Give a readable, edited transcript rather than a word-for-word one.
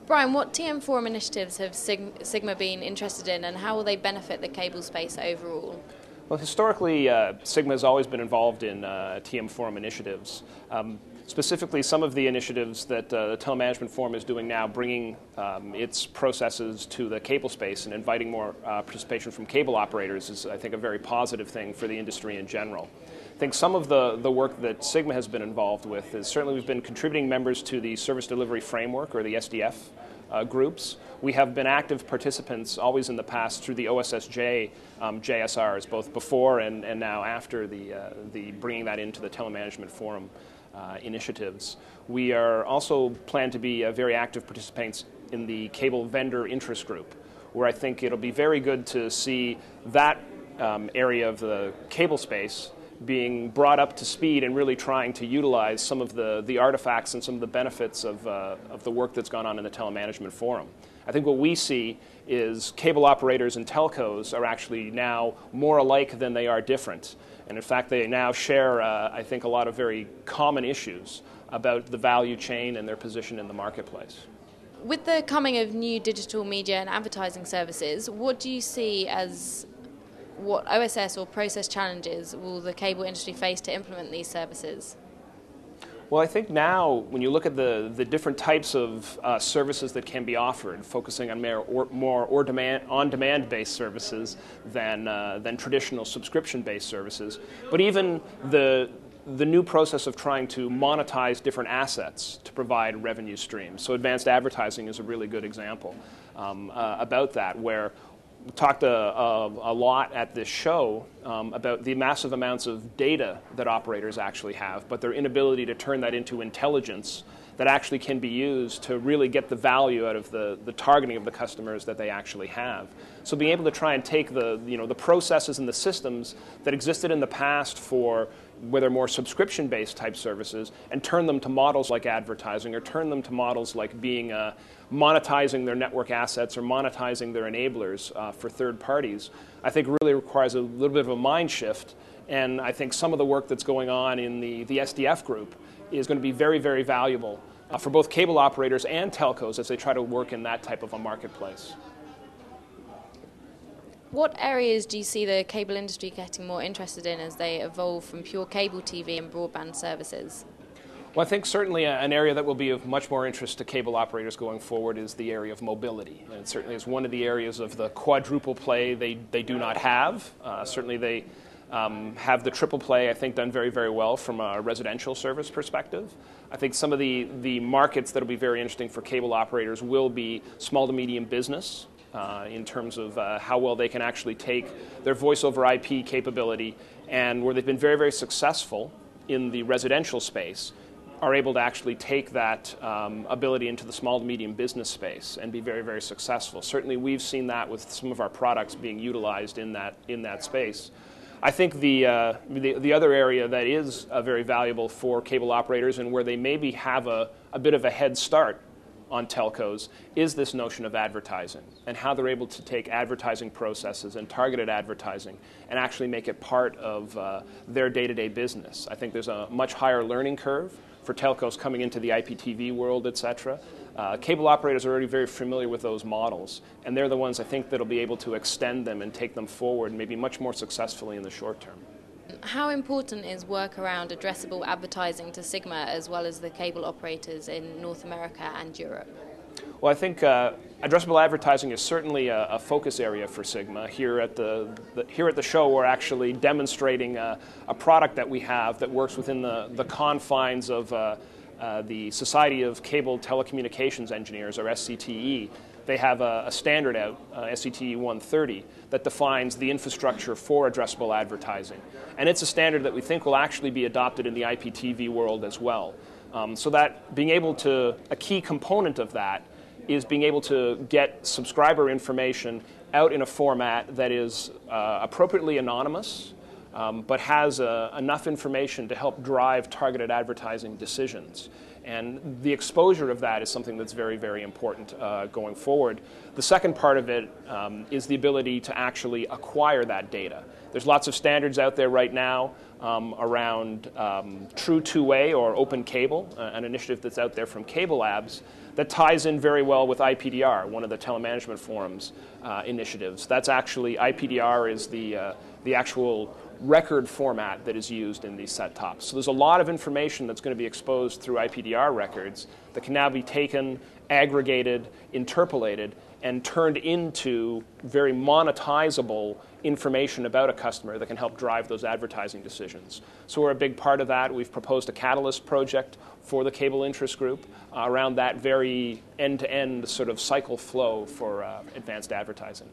Brian, what TM Forum initiatives have Sigma been interested in, and how will they benefit the cable space overall? Well, historically, Sigma has always been involved in TM Forum initiatives. Specifically, some of the initiatives that the Telemanagement Forum is doing now, bringing its processes to the cable space and inviting more participation from cable operators is, I think, a very positive thing for the industry in general. I think some of the work that Sigma has been involved with is certainly we've been contributing members to the Service Delivery Framework, or the SDF groups. We have been active participants always in the past through the OSSJ JSRs, both before and now after the bringing that into the Telemanagement Forum initiatives. We are also planned to be very active participants in the Cable Vendor Interest Group, where I think it'll be very good to see that area of the cable space being brought up to speed and really trying to utilize some of the artifacts and some of the benefits of the work that's gone on in the Telemanagement Forum. I think what we see is cable operators and telcos are actually now more alike than they are different. And in fact, they now share, I think, a lot of very common issues about the value chain and their position in the marketplace. With the coming of new digital media and advertising services, what do you see as what OSS or process challenges will the cable industry face to implement these services? Well, I think now, when you look at the different types of services that can be offered, focusing on more on-demand-based services than traditional subscription-based services, but even the new process of trying to monetize different assets to provide revenue streams. So advanced advertising is a really good example about that, where we talked a lot at this show about the massive amounts of data that operators actually have, but their inability to turn that into intelligence that actually can be used to really get the value out of the targeting of the customers that they actually have. So being able to try and take the processes and the systems that existed in the past for whether more subscription-based type services and turn them to models like advertising, or turn them to models like being monetizing their network assets or monetizing their enablers for third parties, I think really requires a little bit of a mind shift. And I think some of the work that's going on in the SDF group is going to be very, very valuable for both cable operators and telcos as they try to work in that type of a marketplace. What areas do you see the cable industry getting more interested in as they evolve from pure cable TV and broadband services? Well, I think certainly an area that will be of much more interest to cable operators going forward is the area of mobility. And it certainly is one of the areas of the quadruple play they do not have. Certainly they have the triple play, I think, done very, very well from a residential service perspective. I think some of the markets that will be very interesting for cable operators will be small to medium business, in terms of how well they can actually take their voice over IP capability, and where they've been very, very successful in the residential space, are able to actually take that ability into the small to medium business space and be very, very successful. Certainly we've seen that with some of our products being utilized in that space. I think the other area that is very valuable for cable operators, and where they maybe have a bit of a head start on telcos, is this notion of advertising and how they're able to take advertising processes and targeted advertising and actually make it part of their day-to-day business. I think there's a much higher learning curve for telcos coming into the IPTV world, etc. Cable operators are already very familiar with those models, and they're the ones I think that'll be able to extend them and take them forward maybe much more successfully in the short term. How important is work around addressable advertising to Sigma as well as the cable operators in North America and Europe? Well, I think addressable advertising is certainly a focus area for Sigma. Here at the show, we're actually demonstrating a product that we have that works within the confines of the Society of Cable Telecommunications Engineers, or SCTE. They have a standard out, SCTE 130, that defines the infrastructure for addressable advertising. And it's a standard that we think will actually be adopted in the IPTV world as well. So that being able to, a key component of that is being able to get subscriber information out in a format that is appropriately anonymous, but has enough information to help drive targeted advertising decisions. And the exposure of that is something that's very, very important going forward. The second part of it is the ability to actually acquire that data. There's lots of standards out there right now around true two-way or open cable, an initiative that's out there from Cable Labs that ties in very well with IPDR, one of the telemanagement forums initiatives. That's actually, IPDR is the actual record format that is used in these set tops. So there's a lot of information that's going to be exposed through IPDR records that can now be taken, aggregated, interpolated, and turned into very monetizable information about a customer that can help drive those advertising decisions. So we're a big part of that. We've proposed a Catalyst project for the Cable Interest Group around that very end-to-end sort of cycle flow for advanced advertising.